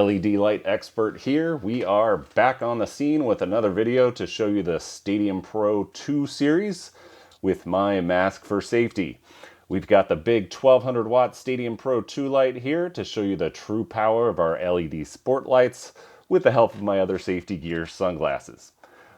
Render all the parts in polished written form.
LED light expert here. We are back on the scene with another video to show you the Stadium Pro 2 series with my mask for safety. We've got the big 1200 watt Stadium Pro 2 light here to show you the true power of our LED sport lights with the help of my other safety gear sunglasses.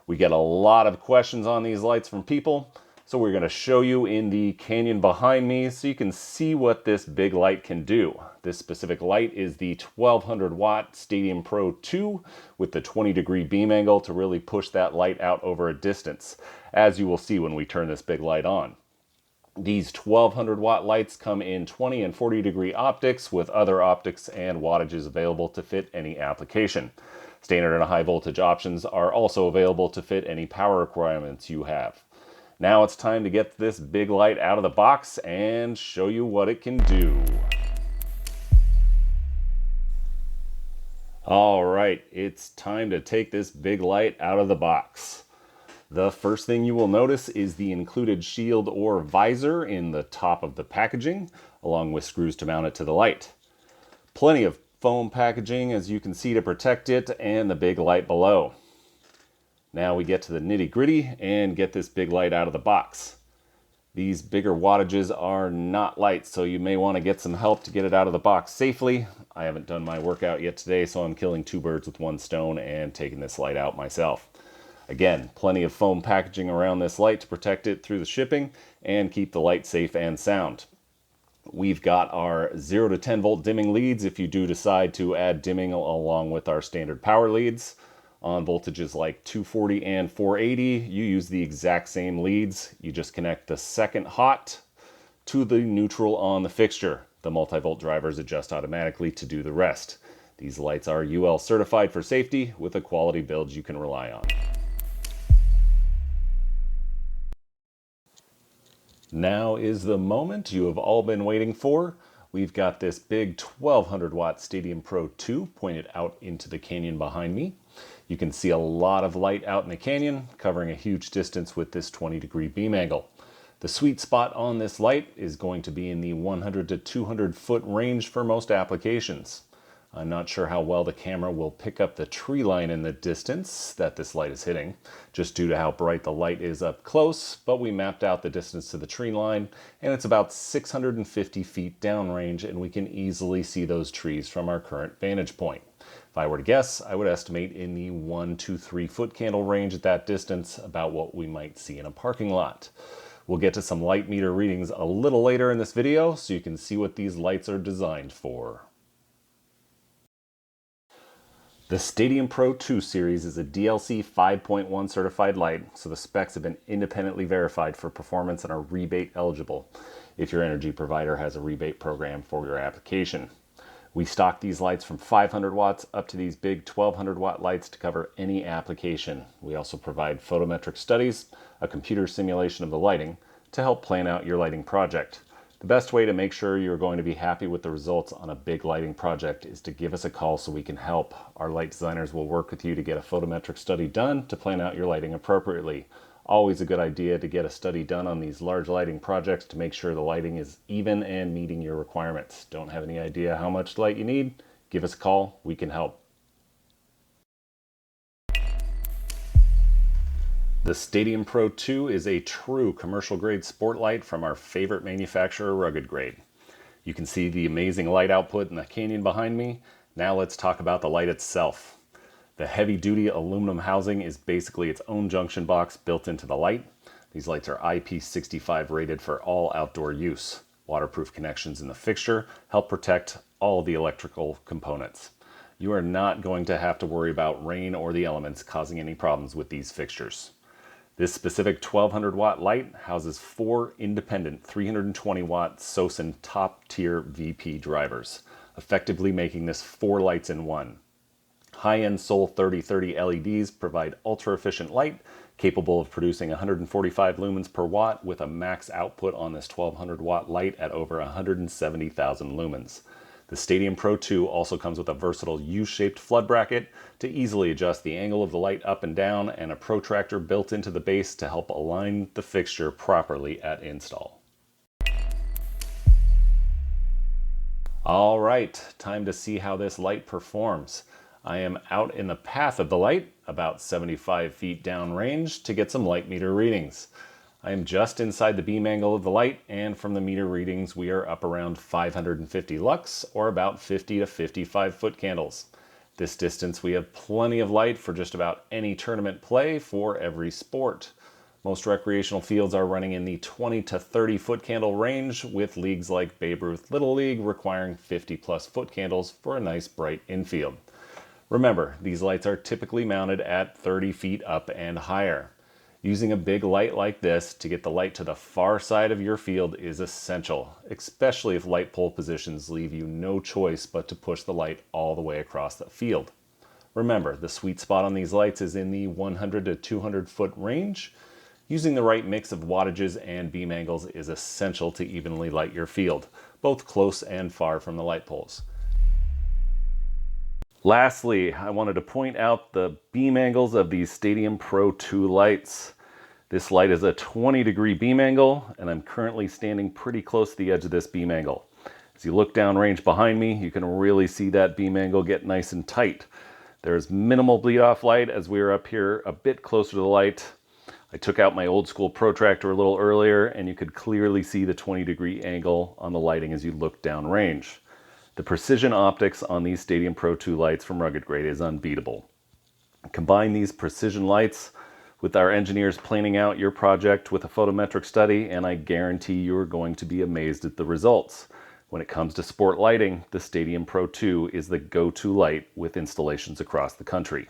We get a lot of questions on these lights from people, so we're going to show you in the canyon behind me so you can see what this big light can do. This specific light is the 1200 watt Stadium Pro 2 with the 20-degree beam angle to really push that light out over a distance, as you will see when we turn this big light on. These 1200 watt lights come in 20 and 40 degree optics with other optics and wattages available to fit any application. Standard and high voltage options are also available to fit any power requirements you have. Now it's time to get this big light out of the box and show you what it can do. All right, it's time to take this big light out of the box. The first thing you will notice is the included shield or visor in the top of the packaging, along with screws to mount it to the light. Plenty of foam packaging, as you can see, to protect it and the big light below. Now we get to the nitty-gritty and get this big light out of the box. These bigger wattages are not light, so you may want to get some help to get it out of the box safely. I haven't done my workout yet today, so I'm killing two birds with one stone and taking this light out myself. Again, plenty of foam packaging around this light to protect it through the shipping and keep the light safe and sound. We've got our 0 to 10 volt dimming leads if you do decide to add dimming along with our standard power leads. On voltages like 240 and 480, you use the exact same leads. You just connect the second hot to the neutral on the fixture. The multi-volt drivers adjust automatically to do the rest. These lights are UL certified for safety with a quality build you can rely on. Now is the moment you have all been waiting for. We've got this big 1200 watt Stadium Pro 2 pointed out into the canyon behind me. You can see a lot of light out in the canyon, covering a huge distance with this 20-degree beam angle. The sweet spot on this light is going to be in the 100 to 200 foot range for most applications. I'm not sure how well the camera will pick up the tree line in the distance that this light is hitting, just due to how bright the light is up close, but we mapped out the distance to the tree line, and it's about 650 feet downrange, and we can easily see those trees from our current vantage point. If I were to guess, I would estimate in the 1 to 3 foot candle range at that distance, about what we might see in a parking lot. We'll get to some light meter readings a little later in this video, so you can see what these lights are designed for. The Stadium Pro 2 series is a DLC 5.1 certified light, so the specs have been independently verified for performance and are rebate eligible if your energy provider has a rebate program for your application. We stock these lights from 500 watts up to these big 1200 watt lights to cover any application. We also provide photometric studies, a computer simulation of the lighting, to help plan out your lighting project. The best way to make sure you're going to be happy with the results on a big lighting project is to give us a call so we can help. Our light designers will work with you to get a photometric study done to plan out your lighting appropriately. Always a good idea to get a study done on these large lighting projects to make sure the lighting is even and meeting your requirements. Don't have any idea how much light you need? Give us a call, we can help. The Stadium Pro 2 is a true commercial grade sport light from our favorite manufacturer, Rugged Grade. You can see the amazing light output in the canyon behind me. Now let's talk about the light itself. The heavy-duty aluminum housing is basically its own junction box built into the light. These lights are IP65 rated for all outdoor use. Waterproof connections in the fixture help protect all the electrical components. You are not going to have to worry about rain or the elements causing any problems with these fixtures. This specific 1200 watt light houses 4 independent 320 watt SOSUN top tier VP drivers, effectively making this 4 lights in one. High-end Sol 3030 LEDs provide ultra-efficient light, capable of producing 145 lumens per watt with a max output on this 1200 watt light at over 170,000 lumens. The Stadium Pro 2 also comes with a versatile U-shaped flood bracket to easily adjust the angle of the light up and down, and a protractor built into the base to help align the fixture properly at install. All right, time to see how this light performs. I am out in the path of the light, about 75 feet downrange, to get some light meter readings. I am just inside the beam angle of the light, and from the meter readings, we are up around 550 lux, or about 50 to 55 foot candles. This distance, we have plenty of light for just about any tournament play for every sport. Most recreational fields are running in the 20 to 30 foot candle range, with leagues like Babe Ruth Little League requiring 50 plus foot candles for a nice bright infield. Remember, these lights are typically mounted at 30 feet up and higher. Using a big light like this to get the light to the far side of your field is essential, especially if light pole positions leave you no choice but to push the light all the way across the field. Remember, the sweet spot on these lights is in the 100 to 200 foot range. Using the right mix of wattages and beam angles is essential to evenly light your field, both close and far from the light poles. Lastly, I wanted to point out the beam angles of these Stadium Pro 2 lights. This light is a 20-degree beam angle, and I'm currently standing pretty close to the edge of this beam angle. As you look downrange behind me, you can really see that beam angle get nice and tight. There's minimal bleed off light as we are up here a bit closer to the light. I took out my old school protractor a little earlier, and you could clearly see the 20-degree angle on the lighting as you look downrange. The precision optics on these Stadium Pro 2 lights from Rugged Grade is unbeatable. Combine these precision lights with our engineers planning out your project with a photometric study, and I guarantee you're going to be amazed at the results. When it comes to sport lighting, the Stadium Pro 2 is the go-to light with installations across the country.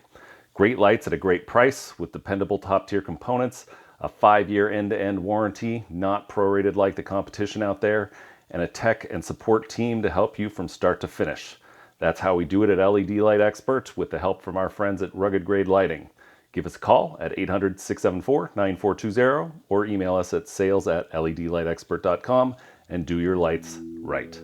Great lights at a great price with dependable top-tier components, a 5-year end-to-end warranty, not prorated like the competition out there, and a tech and support team to help you from start to finish. That's how we do it at LED Light Expert with the help from our friends at Rugged Grade Lighting. Give us a call at 800-674-9420 or email us at sales@ledlightexpert.com and do your lights right.